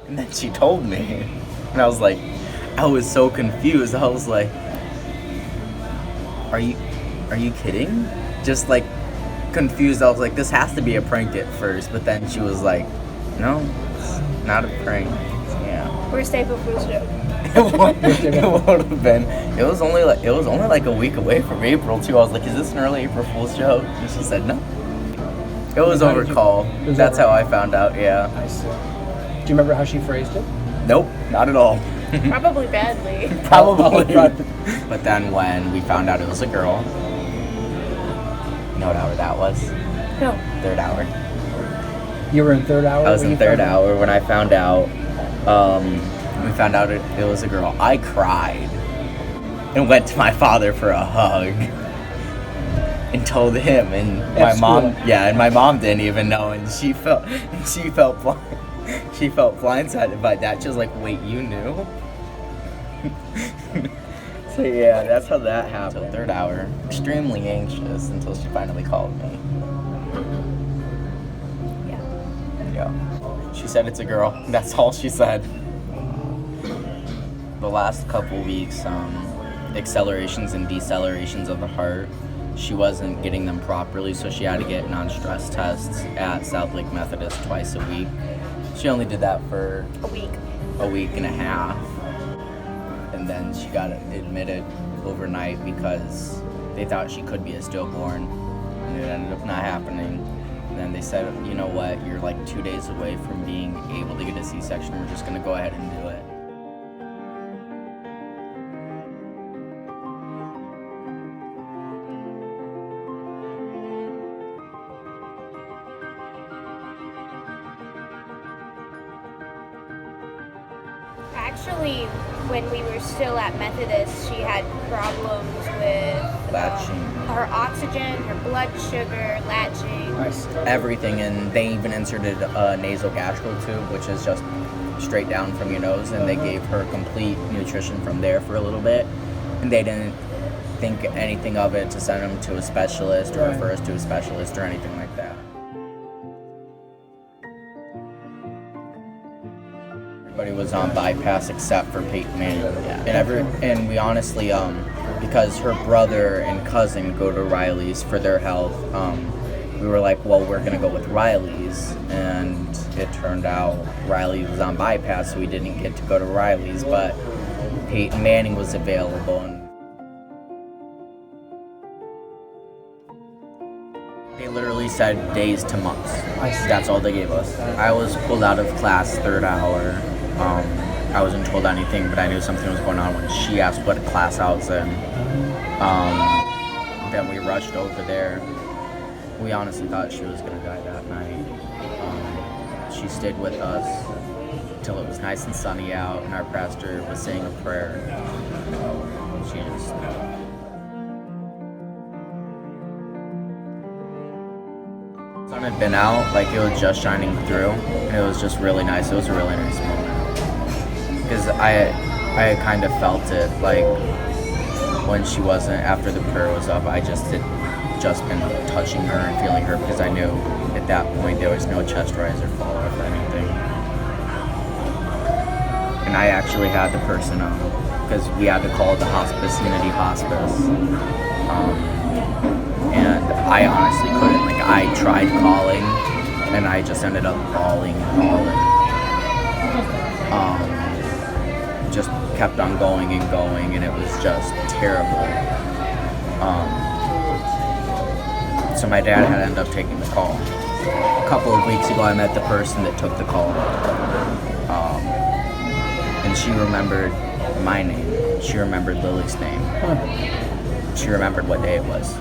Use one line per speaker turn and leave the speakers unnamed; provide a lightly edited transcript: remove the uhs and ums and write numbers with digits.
And then she told me. And I was like, I was so confused. I was like, are you kidding? Just like confused. I was like, this has to be a prank at first. But then she was like, no, it's not a prank. Yeah.
Worst April Fool's joke.
It would have been. It was only like a week away from April too. I was like, is this an early April Fool's joke? And she said no. It was over call. That's how I found out. Yeah.
I see. Do you remember how she phrased it?
Nope, not at all.
Probably badly.
Probably. But then when we found out it was a girl, you know what hour that was?
No.
Third hour.
You were in third hour?
I was in third hour when I found out. We found out it was a girl. I cried and went to my father for a hug and told him, and my mom didn't even know, and she felt blindsided by that. She was like, "Wait, you knew?" So yeah, that's how that happened. So third hour, extremely anxious until she finally called me. Yeah. She said it's a girl. That's all she said. The last couple weeks, accelerations and decelerations of the heart, she wasn't getting them properly, so she had to get non-stress tests at South Lake Methodist twice a week. She only did that for
a week
and a half, and then she got admitted overnight because they thought she could be a stillborn, and it ended up not happening. And then they said, you know what, you're like 2 days away from being able to get a C-section. We're just gonna go ahead and do it.
Actually, when we were still at Methodist, she had problems with
Latching.
Her oxygen, her blood sugar, latching.
Nice.
Everything, and they even inserted a nasogastral tube, which is just straight down from your nose, and they gave her complete nutrition from there for a little bit, and they didn't think anything of it to send them to a specialist or refer us to a specialist or anything like that. Everybody was on bypass except for Peyton-Manning. And we honestly, because her brother and cousin go to Riley's for their health, we were like, well, we're gonna go with Riley's, and it turned out Riley was on bypass, so we didn't get to go to Riley's, but Peyton-Manning was available. And they literally said days to months. That's all they gave us. I was pulled out of class third hour. I wasn't told anything, but I knew something was going on when she asked what class I was in. Then we rushed over there. We honestly thought she was going to die that night. She stayed with us till it was nice and sunny out, and our pastor was saying a prayer. She just... The sun had been out, like it was just shining through, and it was just really nice. It was a really nice moment. Because I kind of felt it, like when she wasn't, after the prayer was up, I just had just been touching her and feeling her, because I knew at that point there was no chest rise or fall off or anything. And I actually had the person because we had to call the hospice, Unity Hospice. And I honestly couldn't, like I tried calling and I just ended up bawling. Just kept on going and going, and it was just terrible. So my dad had to end up taking the call. A couple of weeks ago I met the person that took the call. And she remembered my name. She remembered Lily's name. She remembered what day it was.